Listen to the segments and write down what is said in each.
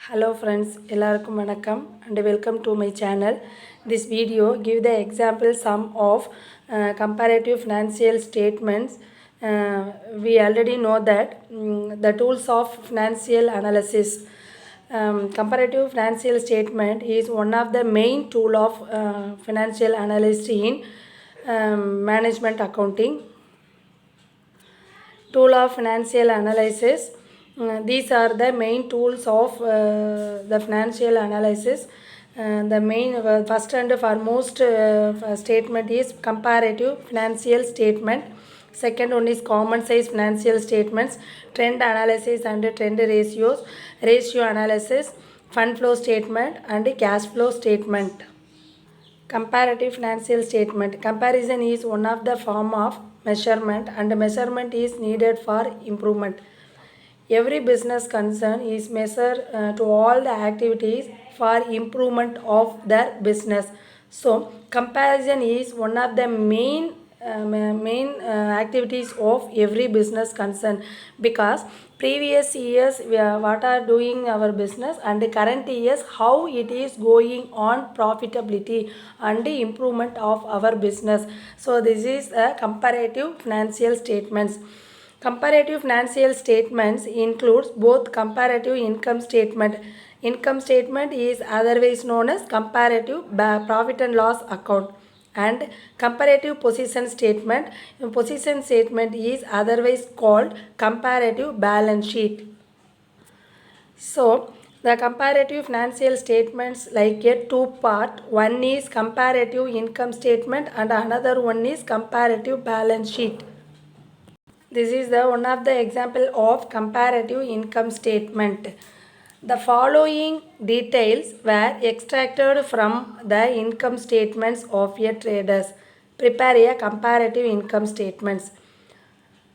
Hello friends, எல்லாருக்கும் வணக்கம் and welcome to my channel. This video give the example sum of comparative financial statements. We already know that the tools of financial analysis. Comparative financial statement is one of the main tool of financial analysis in management accounting. Tool of financial analysis. These are the main tools of the financial analysis. The main first and foremost statement is comparative financial statement. Second one is common size financial statements, trend analysis and trend ratios, ratio analysis, fund flow statement and cash flow statement. Comparative financial statement. Comparison is one of the form of measurement and measurement is needed for improvement. Every business concern is measured to all the activities for improvement of their business. So comparison is one of the main activities of every business concern, because previous years what are doing our business and current years how it is going on profitability and improvement of our business. So this is a comparative financial statements. Comparative financial statements includes both comparative income statement. Income statement is otherwise known as comparative profit and loss account, and comparative position statement. Position statement is otherwise called comparative balance sheet. So the comparative financial statements like a two-part. One is comparative income statement and another one is comparative balance sheet. This is the one of the example of comparative income statement. The following details were extracted from the income statements of a traders. Prepare a comparative income statements.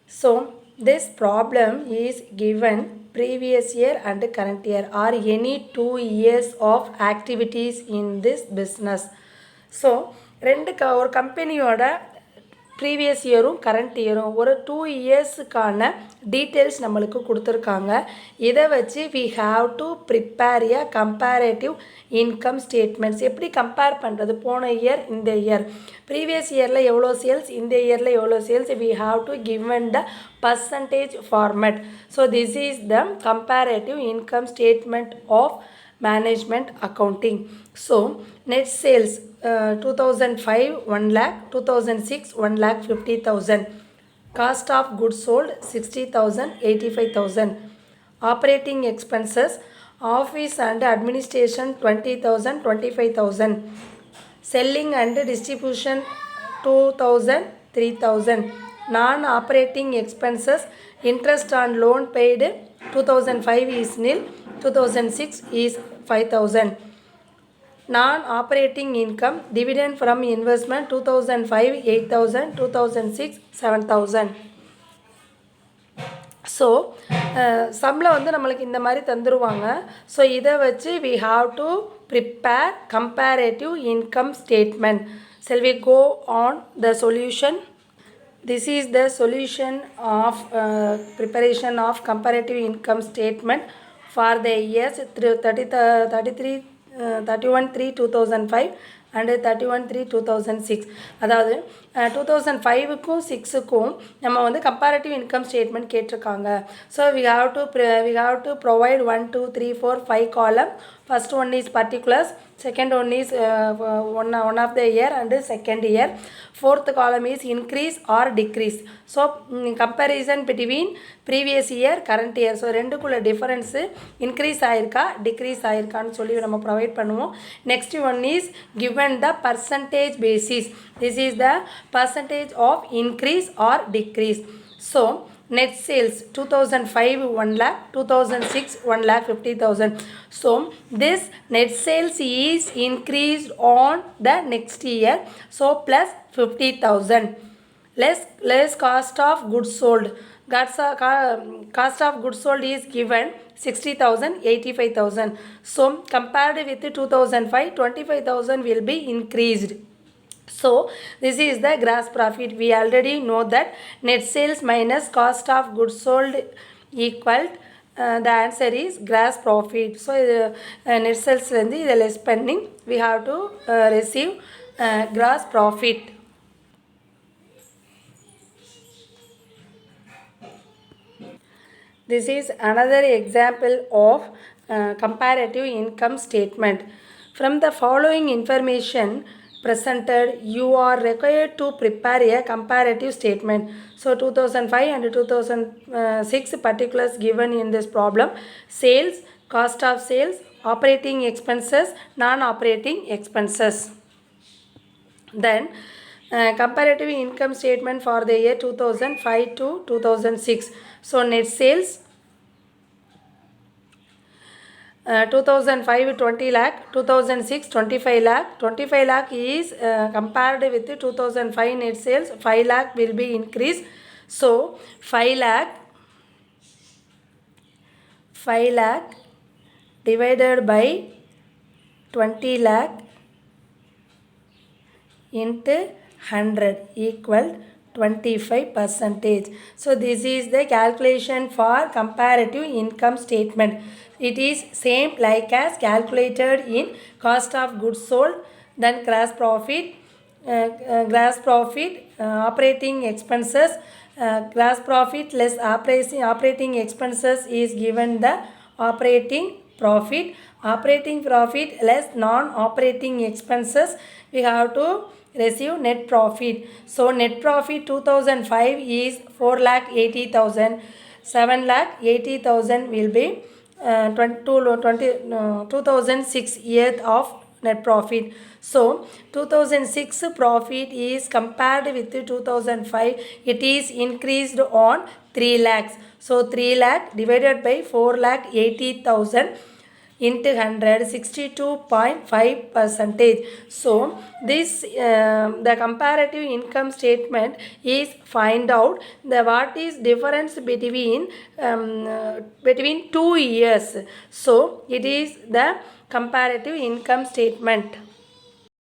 So this problem is given previous year and current year or any 2 years of activities in this business. So ஒரு கம்பெனியோட previous இயரும் current இயரும் ஒரு 2 இயர்ஸுக்கான details நம்மளுக்கு கொடுத்துருக்காங்க. இதை வச்சு we have to prepare a comparative income statements. எப்படி compare பண்ணுறது, போன இயர் இந்த இயர், ப்ரீவியஸ் இயரில் எவ்வளோ சேல்ஸ், இந்த இயரில் எவ்வளோ sales, we have to given the percentage format. So this is the comparative income statement of management accounting. So net sales 2005 1 lakh, 2006 1 lakh 50,000. Cost of goods sold 60,000, 85,000. Operating expenses office and administration 20,000, 25,000. Selling and distribution 2,000, 3,000. Non-operating expenses, interest on loan paid 2005 is nil, 2006 is 5,000. Non-operating income, dividend from investment 2005 8,000, 2006 7,000. So சம்பளம் வந்து நம்மளுக்கு இந்த மாதிரி தந்துடுவாங்க. So இதை வச்சு we have to prepare comparative income statement. Shall we go on the solution? This is the solution of preparation of comparative income statement for the years 31/3/2005 and 31/3/2006. அதாவது 2005க்கும் 6க்கும் நம்ம வந்து கம்பேரட்டிவ் இன்கம் ஸ்டேட்மெண்ட் கேட்டிருக்காங்க. So we have to provide 1 2 3 4 5 column. First one is particulars, second one is one of the year and second year. Fourth column is increase or decrease. So comparison between previous year current year. So ரெண்டுக்குள்ள difference increase ஆயிருக்கா decrease ஆயிருக்கான்னு சொல்லி நம்ம provide பண்ணுவோம். Next one is given the percentage basis. This is the percentage of increase or decrease. So net sales 2005 1 lakh, 2006 1 lakh 50,000. So this net sales is increased on the next year, so plus 50,000. Less cost of goods sold. Cost of goods sold is given 60,000, 85,000. So compared with 2005 25,000 will be increased. So this is the gross profit. We already know that net sales minus cost of goods sold equal the answer is gross profit. So net sales வந்து இதை less பண்ணி we have to receive gross profit. This is another example of comparative income statement. From the following information presented, you are required to prepare a comparative statement. So 2005 and 2006 particulars given in this problem: sales, cost of sales, operating expenses, non-operating expenses. Then comparative income statement for the year 2005 to 2006. So net sales 2005 20 lakh, 2006 25 lakh. 25 lakh is compared with 2005 net sales, 5 lakh will be increased. So 5 lakh divided by 20 lakh into 100 equal 25%. So this is the calculation for comparative income statement. It is same like as calculated in cost of goods sold, then gross profit, operating expenses, gross profit less operating expenses is given the operating profit. Operating profit less non-operating expenses, we have to receive net profit. So net profit 2005 is 4,80,000. 7,80,000 will be 2006 year of net profit. So 2006 profit is compared with 2005, it is increased on 3 lakhs. So 3 lakh divided by 4,80,000 into 100, 62.5%. So this the comparative income statement is find out the what is difference between 2 years. So it is the comparative income statement.